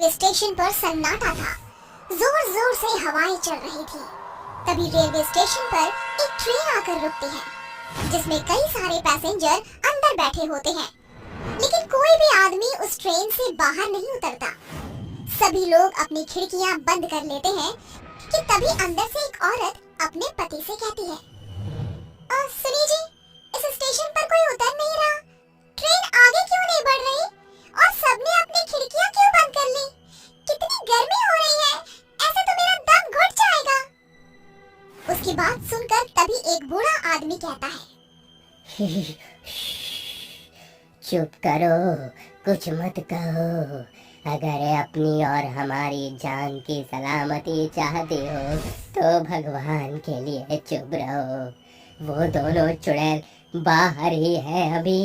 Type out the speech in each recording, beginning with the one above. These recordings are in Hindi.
स्टेशन पर सन्नाटा था। जोर जोर से हवाएं चल रही थी। तभी रेलवे स्टेशन पर एक ट्रेन आकर रुकती है, जिसमें कई सारे पैसेंजर अंदर बैठे होते हैं, लेकिन कोई भी आदमी उस ट्रेन से बाहर नहीं उतरता। सभी लोग अपनी खिड़कियां बंद कर लेते हैं कि तभी अंदर से एक औरत अपने पति से कहती है, सुनिए जी, इस स्टेशन पर कोई उतर नहीं रहा। ट्रेन आगे क्यों नहीं बढ़ रही? और सबने अपनी खिड़कियां क्यों बंद कर ली? कितनी गर्मी हो रही है, ऐसे तो मेरा दम घुट जाएगा। उसकी बात सुनकर तभी एक बूढ़ा आदमी कहता है, चुप करो, कुछ मत कहो। अगर अपनी और हमारी जान की सलामती चाहते हो तो भगवान के लिए चुप रहो। वो दोनों चुड़ैल बाहर ही है अभी।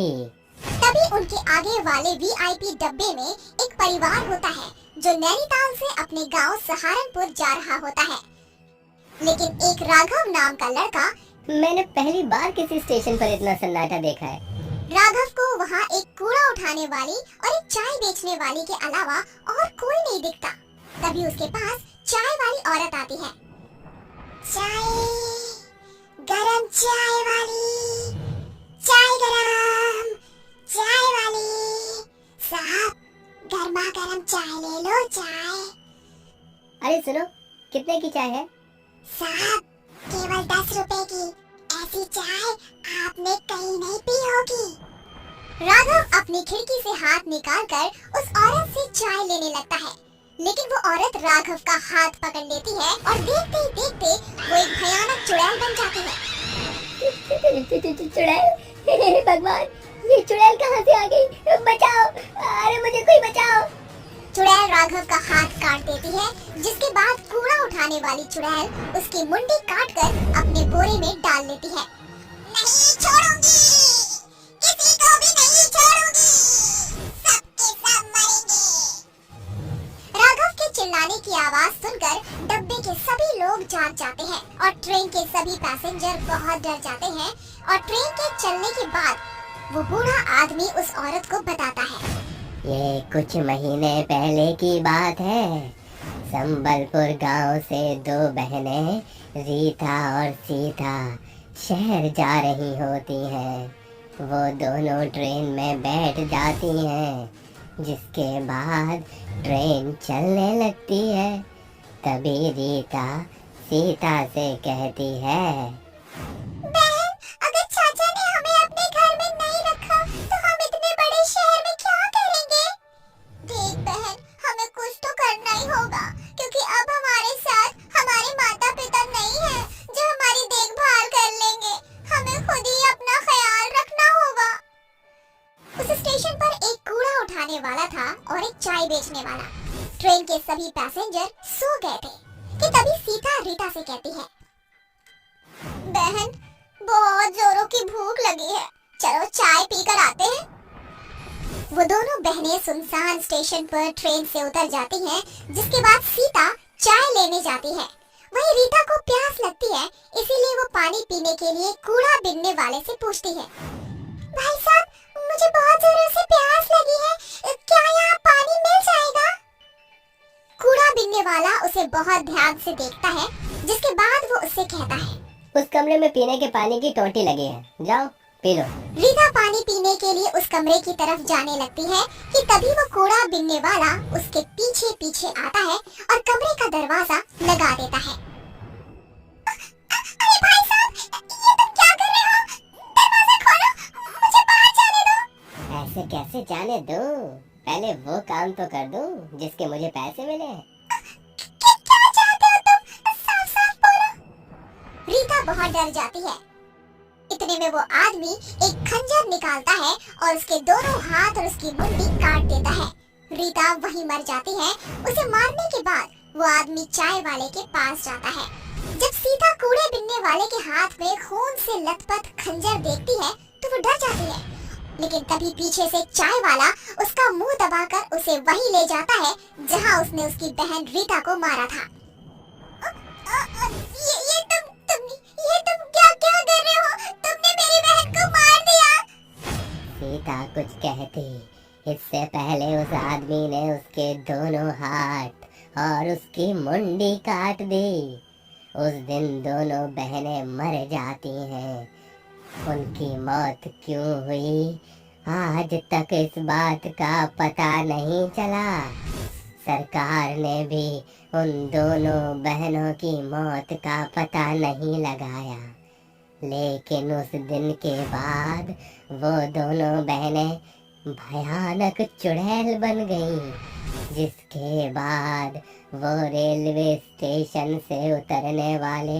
तभी उनके आगे वाले वीआईपी डब्बे में एक परिवार होता है जो नैनीताल से अपने गांव सहारनपुर जा रहा होता है। लेकिन एक राघव नाम का लड़का, मैंने पहली बार किसी स्टेशन पर इतना सन्नाटा देखा है। राघव को वहाँ एक कूड़ा उठाने वाली और एक चाय बेचने वाली के अलावा और कोई नहीं दिखता। तभी उसके पास चाय वाली औरत आती है। चाय, गरम चाय वाली, चाय गरम, चाय वाली साहब, गर्मा गर्म चाय ले लो चाय। अरे सुनो, कितने की चाय है? साहब, केवल 10 रुपए की। ऐसी चाय आपने कहीं नहीं पी होगी। राघव अपनी खिड़की से हाथ निकालकर उस औरत से चाय लेने लगता है, लेकिन वो औरत राघव का हाथ पकड़ लेती है और देखते ही देखते वो एक भयानक चुड़ैल बन जाती है। चुड़ैल? भगवान, ये चुड़ैल कहाँ से आ गई? बचाओ! अरे मुझे कोई बचाओ! चुड़ैल राघव का हाथ काट देती है, जिसके बाद कूड़ा उठाने वाली चुड़ैल उसकी मुंडी काटकर अपने बोरे में डाल लेती है। नहीं छोड़ूंगी, किसी को भी नहीं छोड़ूंगी, सबके सब मरेंगे। राघव के चिल्लाने की आवाज सुनकर डब्बे के सभी लोग जाग जाते हैं और ट्रेन के सभी पैसेंजर बहुत डर जाते हैं। और ट्रेन के चलने के बाद वो बूढ़ा आदमी उस औरत को बताता है, ये कुछ महीने पहले की बात है। संबलपुर गांव से 2 बहनें रीता और सीता शहर जा रही होती हैं। वो दोनों ट्रेन में बैठ जाती हैं, जिसके बाद ट्रेन चलने लगती है। तभी रीता सीता से कहती है, बहन, अगर चाचा ने हमें अपने घर में नहीं रखा तो हम इतने बड़े शहर में क्या करेंगे? देख बहन, हमें कुछ तो करना ही होगा, क्योंकि अब हमारे साथ हमारे माता पिता नहीं है जो हमारी देखभाल कर लेंगे। हमें खुद ही अपना ख्याल रखना होगा। उस स्टेशन पर एक कूड़ा उठाने वाला था और एक चाय बेचने वाला। ट्रेन के सभी पैसेंजर सो गए थे कि तभी सीता रीता से कहती है, बहन, बहुत जोरों की भूख लगी है, चलो चाय पीकर आते हैं। वो दोनों बहनें सुनसान स्टेशन पर ट्रेन से उतर जाती हैं, जिसके बाद सीता चाय लेने जाती है। वहीं रीता को प्यास लगती है, इसीलिए वो पानी पीने के लिए कूड़ा बीनने वाले से पूछती है, भाई साहब, मुझे बहुत जोरों से प्यास लगी है, क्या यहाँ पानी मिल जाएगा? कूड़ा बीनने वाला उसे बहुत ध्यान से देखता है, जिसके बाद वो उससे कहता है, उस कमरे में पीने के पानी की टोंटी लगी है, जाओ पी लो। रीता पानी पीने के लिए उस कमरे की तरफ जाने लगती है कि तभी वो कूड़ा बीनने वाला उसके पीछे पीछे आता है और कमरे का दरवाजा लगा देता है। अरे भाई साहब, ये तुम क्या कर रहे हो? दरवाजा खोलो, मुझे बाहर जाने दो। ऐसे कैसे जाने दूं? पहले वो काम तो कर दूं जिसके मुझे पैसे मिले। क्या चाहते हो तुम? साफ साफ बोलो। रीता बहुत डर जाती है। इतने में वो आदमी एक खंजर निकालता है और उसके दोनों हाथ और उसकी मुंडी काट देता है। रीता वहीं मर जाती है। उसे मारने के बाद वो आदमी चाय वाले के पास जाता है। जब सीता कूड़े बिनने वाले के हाथ में खून से लथपथ खंजर देखती है तो वो डर जाती है, लेकिन तभी पीछे से चाय वाला उसका मुंह दबाकर उसे वहीं ले जाता है जहां उसने उसकी बहन रीता को मारा था। ये तुम क्या कर रहे हो? तुमने मेरी बहन को मार दिया। सीता कुछ कहती इससे पहले उस आदमी ने उसके दोनों हाथ और उसकी मुंडी काट दी। उस दिन दोनों बहनें मर जाती हैं। उनकी मौत क्यों हुई, आज तक इस बात का पता नहीं चला। सरकार ने भी उन दोनों बहनों की मौत का पता नहीं लगाया। लेकिन उस दिन के बाद वो दोनों बहनें भयानक चुड़ैल बन गईं, जिसके बाद वो रेलवे स्टेशन से उतरने वाले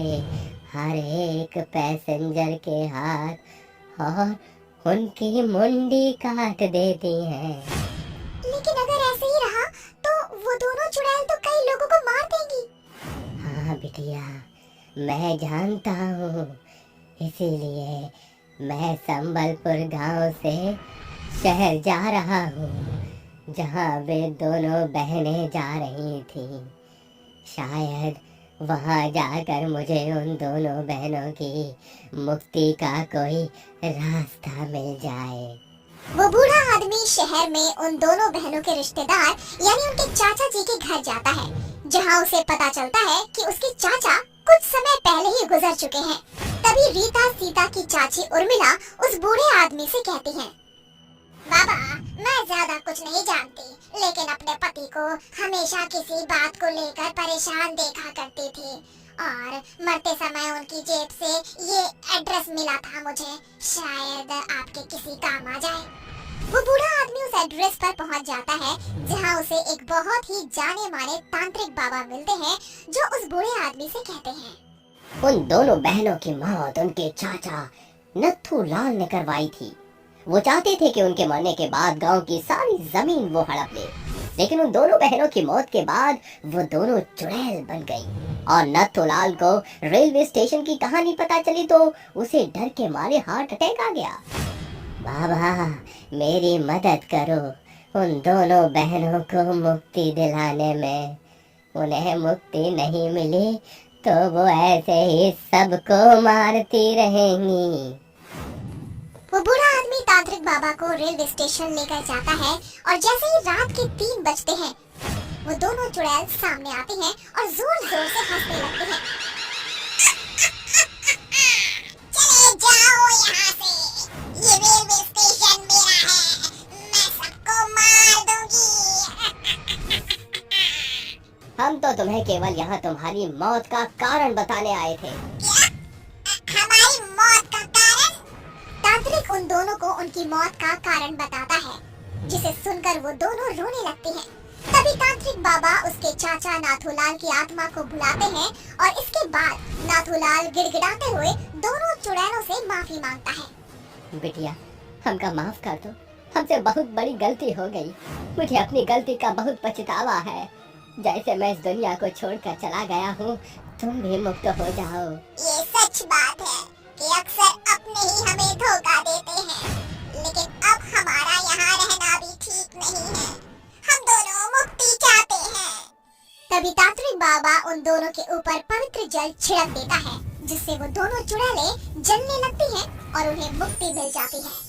हर एक पैसेंजर के हाथ और उनकी मुंडी काट देती हैं। लेकिन अगर ऐसे ही रहा तो वो दोनों चुड़ैल तो कई लोगों को मार देंगी। हाँ बिटिया, मैं जानता हूँ, इसीलिए मैं संबलपुर गांव से शहर जा रहा हूँ, जहाँ वे दोनों बहनें जा रही थीं। शायद वहाँ जाकर मुझे उन दोनों बहनों की मुक्ति का कोई रास्ता मिल जाए। वो बूढ़ा आदमी शहर में उन दोनों बहनों के रिश्तेदार यानी उनके चाचा जी के घर जाता है, जहाँ उसे पता चलता है कि उसके चाचा कुछ समय पहले ही गुजर चुके हैं। तभी रीता सीता की चाची उर्मिला उस बूढ़े आदमी से कहती है, बाबा, मैं ज्यादा कुछ नहीं जानती, लेकिन अपने पति को हमेशा किसी बात को लेकर परेशान देखा करती थी और मरते समय उनकी जेब से ये एड्रेस मिला था मुझे, शायद आपके किसी काम आ जाए। वो बूढ़ा आदमी उस एड्रेस पर पहुंच जाता है, जहां उसे एक बहुत ही जाने माने तांत्रिक बाबा मिलते हैं, जो उस बूढ़े आदमी से कहते हैं, उन दोनों बहनों की मौत उनके चाचा नत्थू लाल ने करवाई थी। वो चाहते थे कि उनके मरने के बाद गांव की सारी जमीन वो हड़प ले, लेकिन उन दोनों बहनों की मौत के बाद वो दोनों चुड़ैल बन गई और नथुलाल को रेलवे स्टेशन की कहानी पता चली तो उसे डर के मारे हार्ट अटैक आ गया। बाबा, मेरी मदद करो उन दोनों बहनों को मुक्ति दिलाने में। उन्हें मुक्ति नहीं मिली तो वो ऐसे ही सबको मारती रहेंगी। वो बूढ़ा आदमी तांत्रिक बाबा को रेलवे स्टेशन लेकर जाता है और जैसे ही रात के 3 बजते हैं, वो दोनों चुड़ैल सामने आते हैं और जोर जोर से हंसने लगते हैं। चले जाओ यहाँ से, ये रेलवे स्टेशन मेरा है, मैं सबको मार दूंगी। हम तो तुम्हें केवल यहाँ तुम्हारी मौत का कारण बताने आए थे। हमारी मौत का कारण? तांत्रिक उन दोनों को उनकी मौत का कारण बताता है, जिसे सुनकर वो दोनों रोने लगते हैं। तभी तांत्रिक बाबा उसके चाचा नाथूलाल की आत्मा को बुलाते हैं और इसके बाद नाथूलाल गिड़गिड़ाते हुए दोनों चुड़ैलों से माफी मांगता है। बिटिया, हमका माफ कर दो, हमसे बहुत बड़ी गलती हो गई। मुझे अपनी गलती का बहुत पछतावा है। जैसे मैं इस दुनिया को छोड़कर चला गया हूँ, तुम भी मुक्त हो जाओ। ये सच बात है कि अक्सर अपने ही हमें धोखा देते हैं, लेकिन अब हमारा यहाँ रहना भी ठीक नहीं है। हम दोनों मुक्ति चाहते हैं। तभी तांत्रिक बाबा उन दोनों के ऊपर पवित्र जल छिड़क देता है, जिससे वो दोनों चुड़ैलें जलने लगती हैं और उन्हें मुक्ति मिल जाती है।